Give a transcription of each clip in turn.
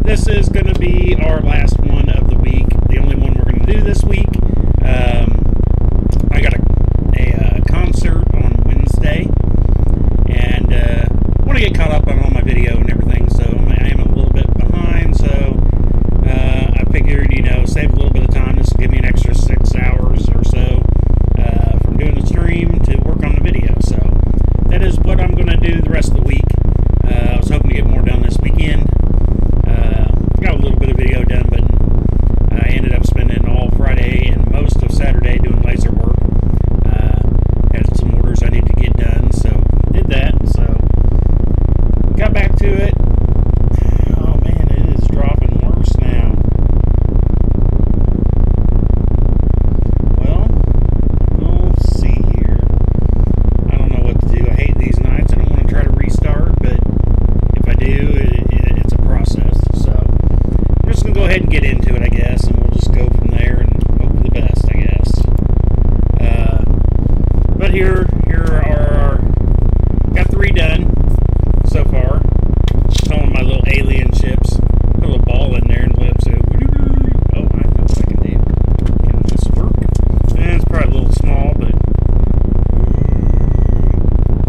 this is going to be our last one of the week, the only one we're going to do this week. I got a concert on Wednesday, and I want to get caught up on all my video and everything, so I am a little bit behind, so I figured, save a little bit of time. This will give me an extra 6 hours or so from doing the stream to work on the video, so that is what I'm going to do the rest of the week. I was hoping to get more done this weekend. Got a little bit of video done, but I ended up spending all Friday and most of Saturday doing laser work. Had some orders I need to get done, so did that. So got back to it. Oh man, it is dropping worse now. Well, we'll see here. I don't know what to do. I hate these nights. I don't want to try to restart, but if I do, it's a process. So I'm just going to go ahead and get into it, I guess, and we'll just go from there and hope for the best, I guess. But here are got 3 done so far. Calling my little alien ships. Put a little ball in there and let them say, oh, I know what I can do. Can this work? And it's probably a little small, but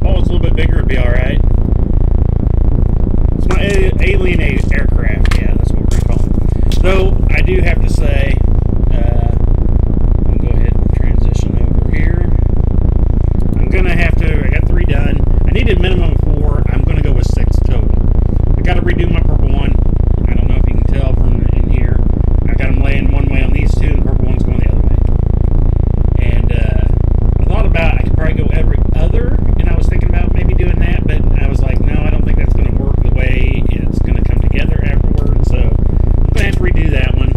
ball's a little bit bigger, it'd be alright. It's my alien aircraft, yeah, that's what we're going to call them. Though, I do have to say, I'll go ahead and transition over here. I'm going to have to, I got 3 done. I needed a minimum of 4. I'm going to go with 6 total. I got to redo my purple one. I don't know if you can tell from in here. I got them laying one way on these 2, and the purple one's going the other way. And I thought about, I could probably go every other, and I was thinking about maybe doing that, but I was like, no, I don't think that's going to work the way it's going to come together afterwards, so I'm going to have to redo that one.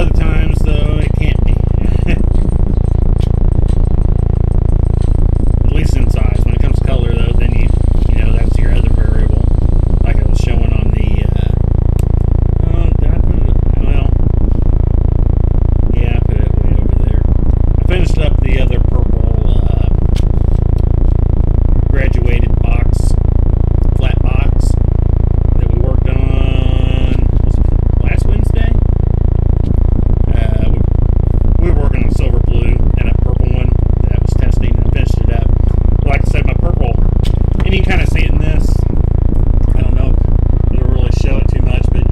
other times, though, it can't be. At least in size. When it comes to color, though, then you know, that's your other variable. Like I was showing on the, did I put it, well, yeah, I put it way over there. I finished up the other purple, graduated box, flat box, that we worked on, was it last Wednesday? We were working on silver blue and a purple one that I was testing and finished it up. Like I said, my purple, and you can kind of see it in this. I don't know if it'll really show it too much, but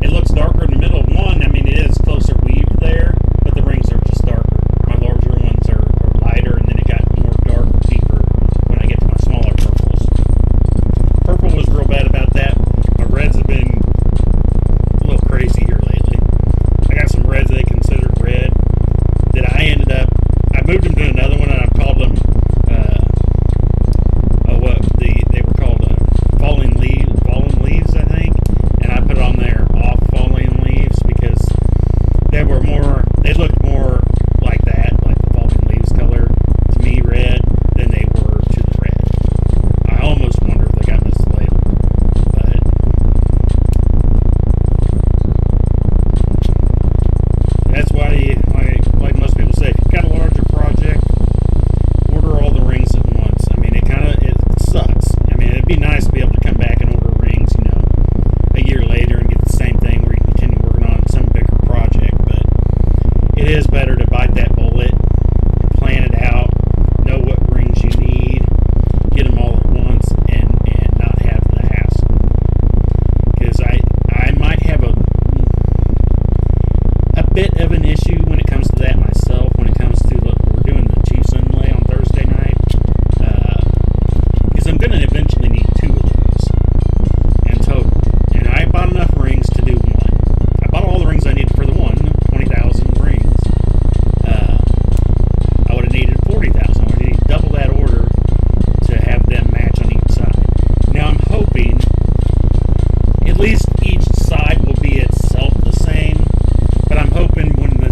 it looks darker in the middle of one. I mean, it is closer weaved there, but the rings are just darker. My larger ones are lighter, and then it got more dark, deeper when I get to my smaller purples. Purple was real bad about that. My reds have been a little crazy here lately. I got some reds they considered red that I moved them to another one, and I've called them, they were called fallen leaves, I think, and I put on there off falling leaves because they looked more like that, like the fallen leaves color to me, red, than they were to the red. I almost wonder if they got mislabeled, but that's why, like most people say, if you've got a larger project, order all the rings at once. I mean, it sucks. I mean, it'd be nice to be able to come back and order rings, you know, a year later and get the same thing where you continue working on some bigger project, but it is better to bite that bullet, plan it out, know what rings you need, get them all at once, and not have the hassle. Because I might have a bit of an issue when it comes to that myself, when it comes to, look, we're doing the Chiefs inlay on Thursday night, because I'm going to eventually need 2 of those in total, and I bought enough rings to do one. I bought all the rings I needed for the one, 20,000 rings. I would have needed 40,000. I would have needed double that order to have them match on each side. Now I'm hoping at least each side will be itself the same, but I'm hoping when the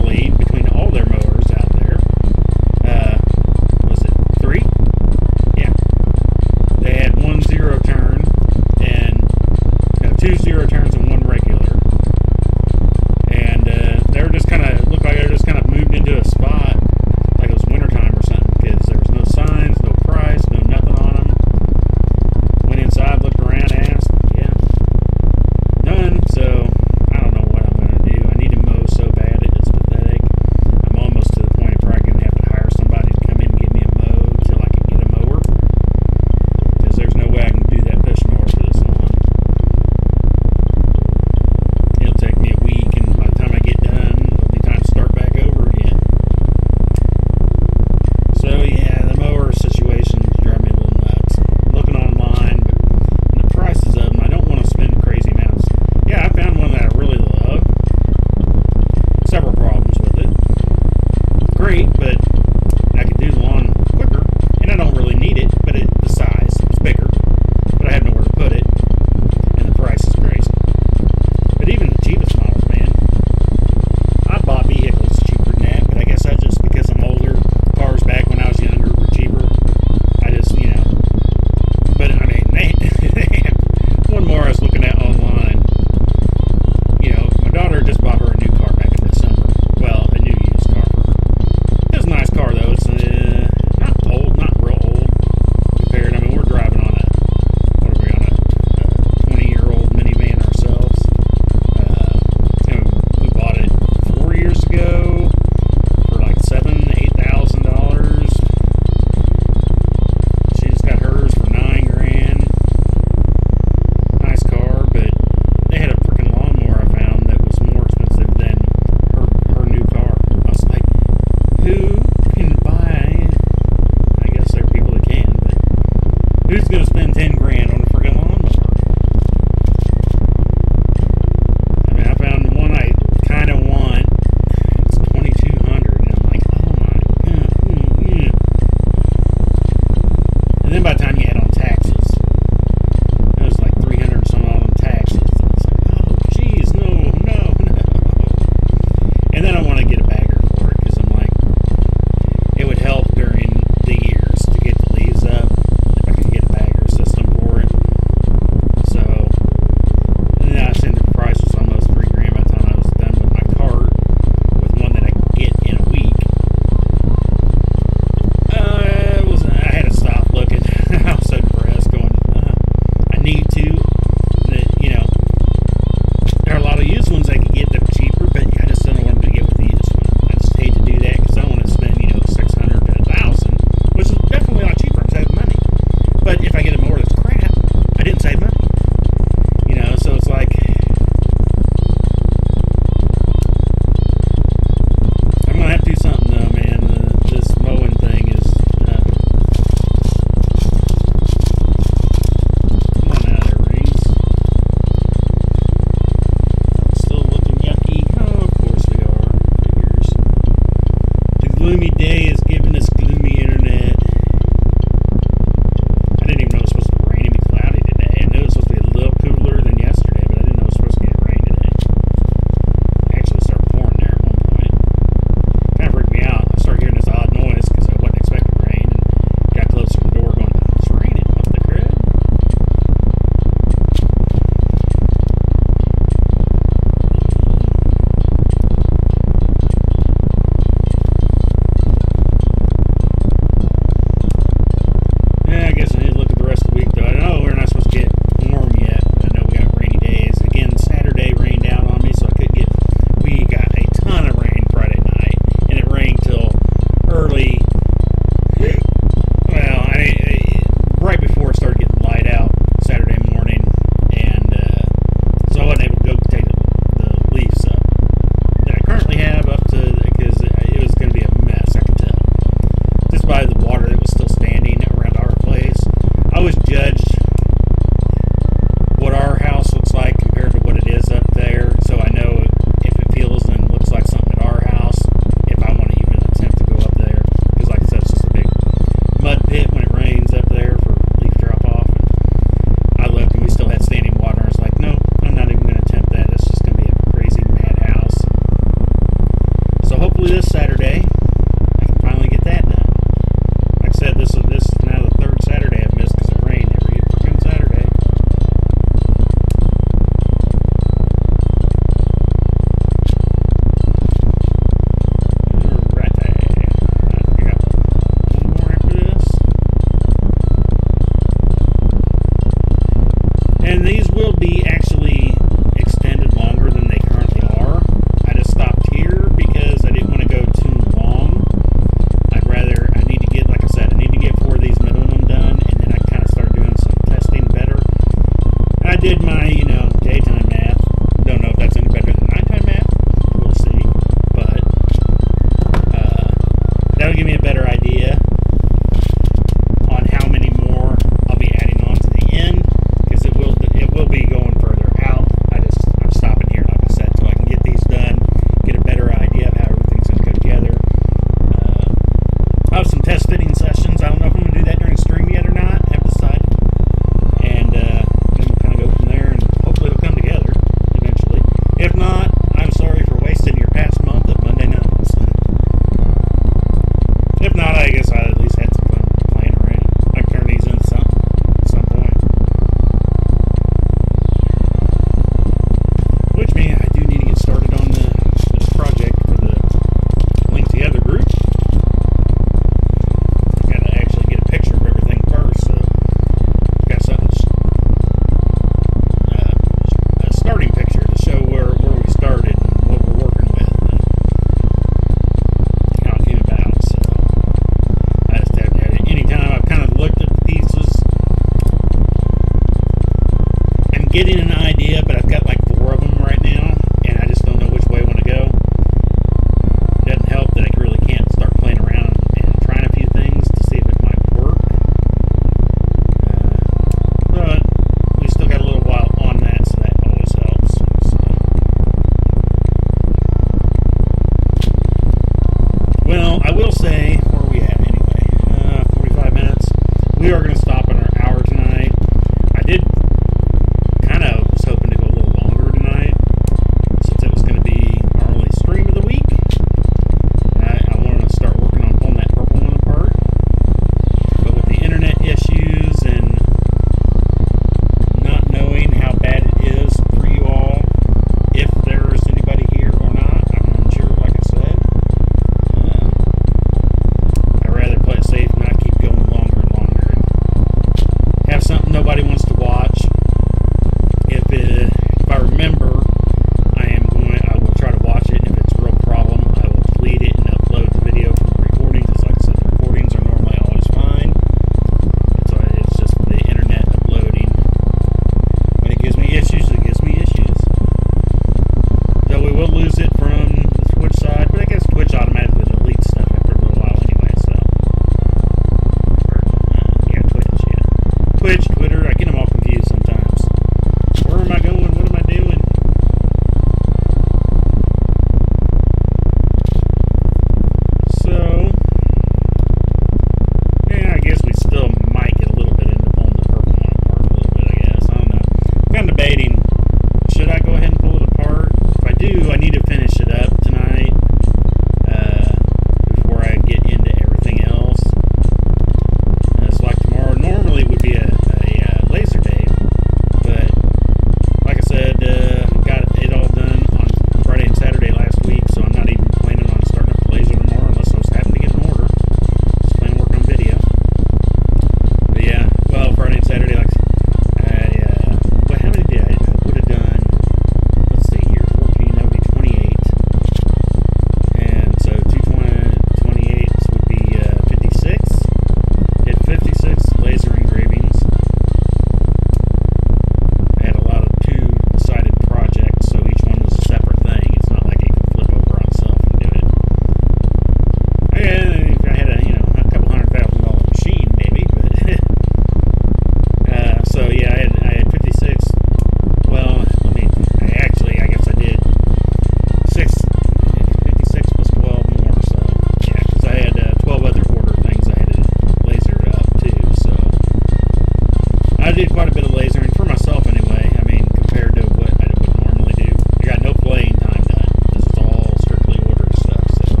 I did quite a bit of lasering for myself anyway. I mean, compared to what I would normally do. I got no playing time done. This is all strictly ordered stuff. So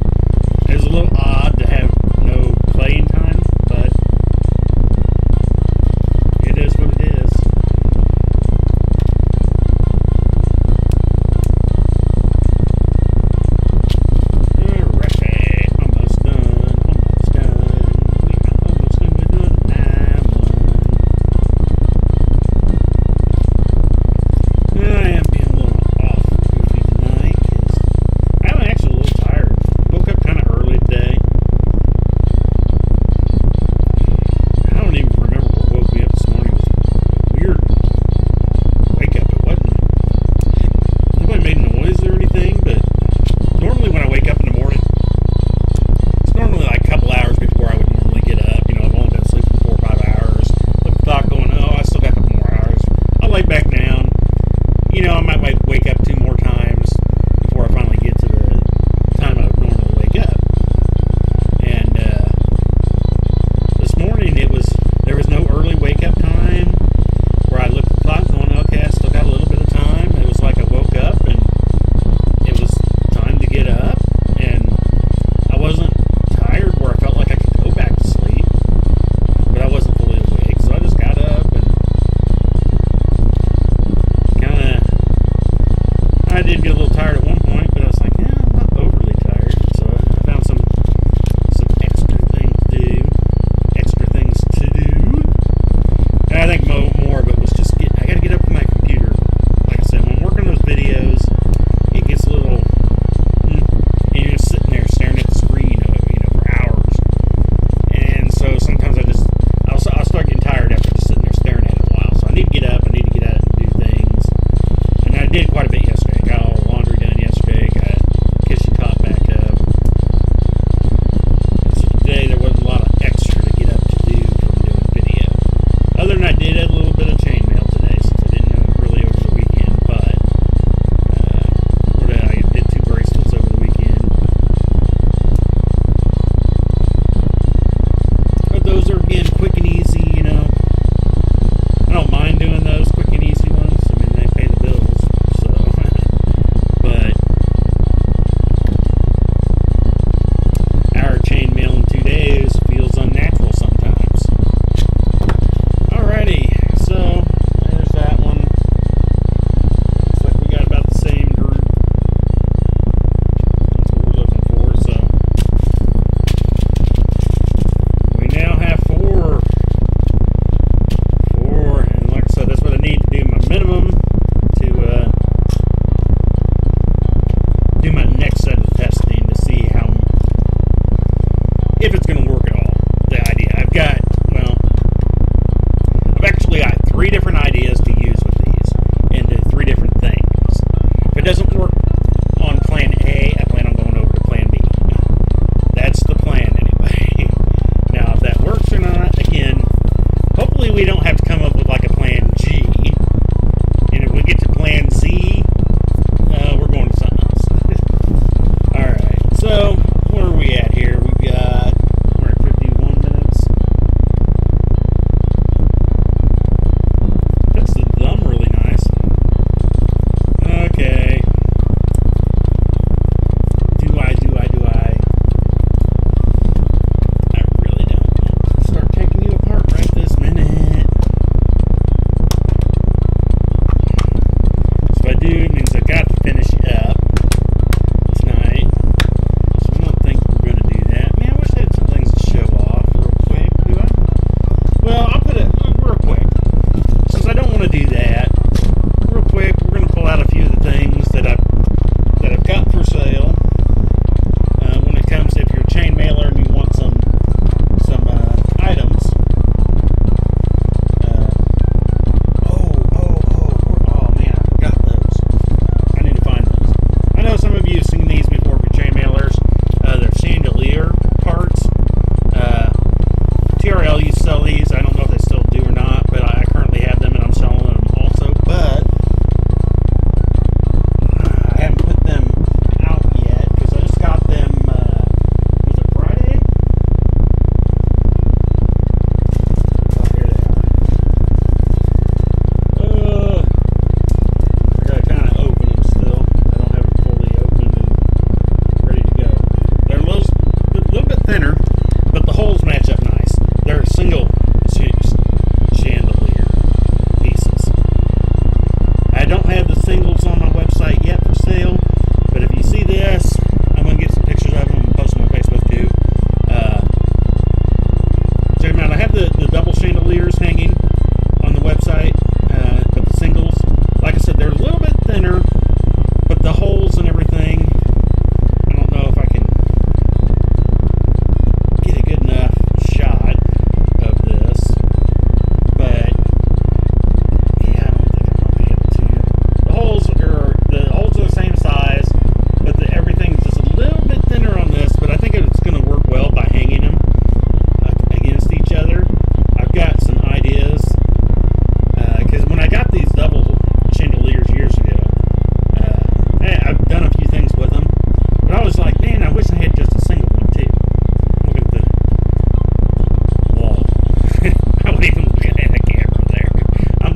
it was a little odd to have no playing time, but it is what it is.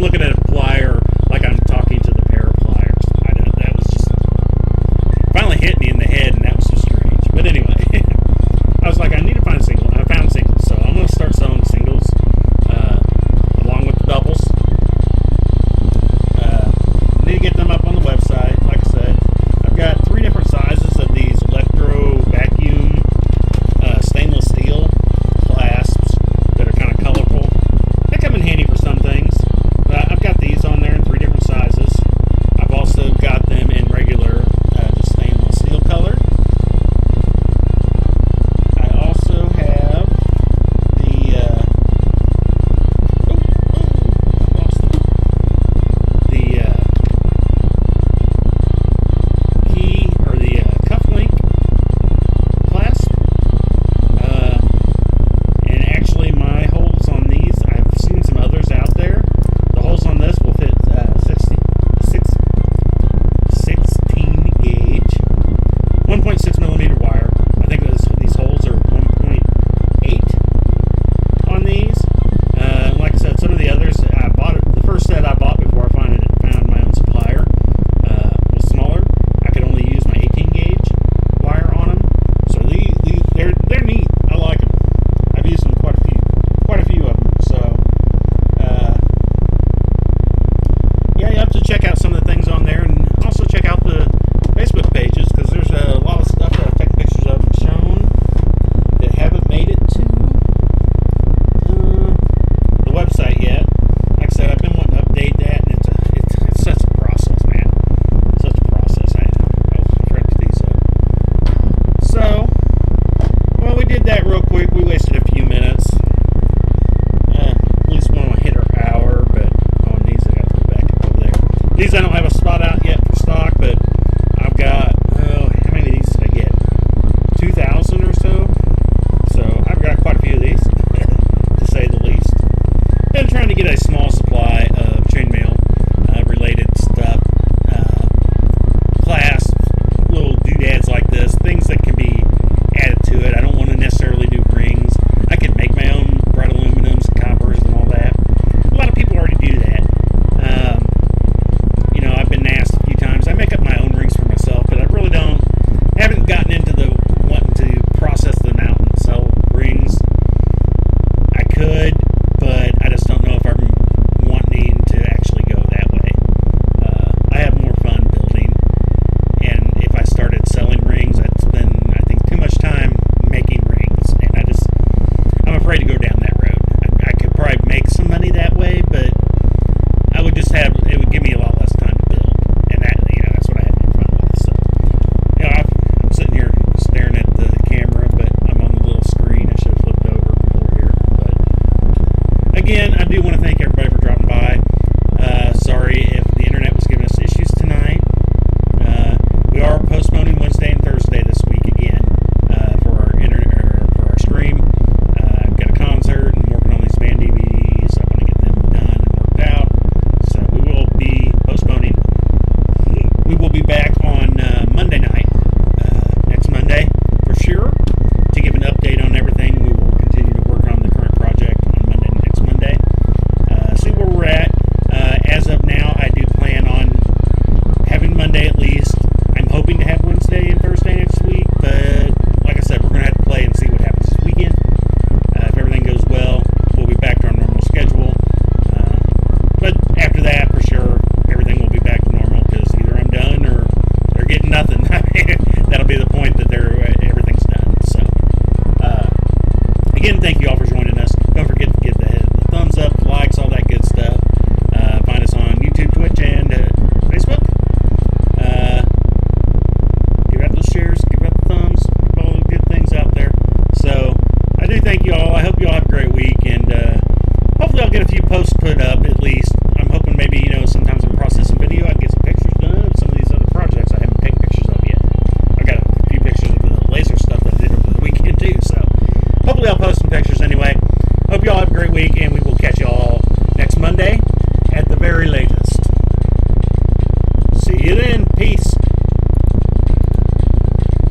looking at a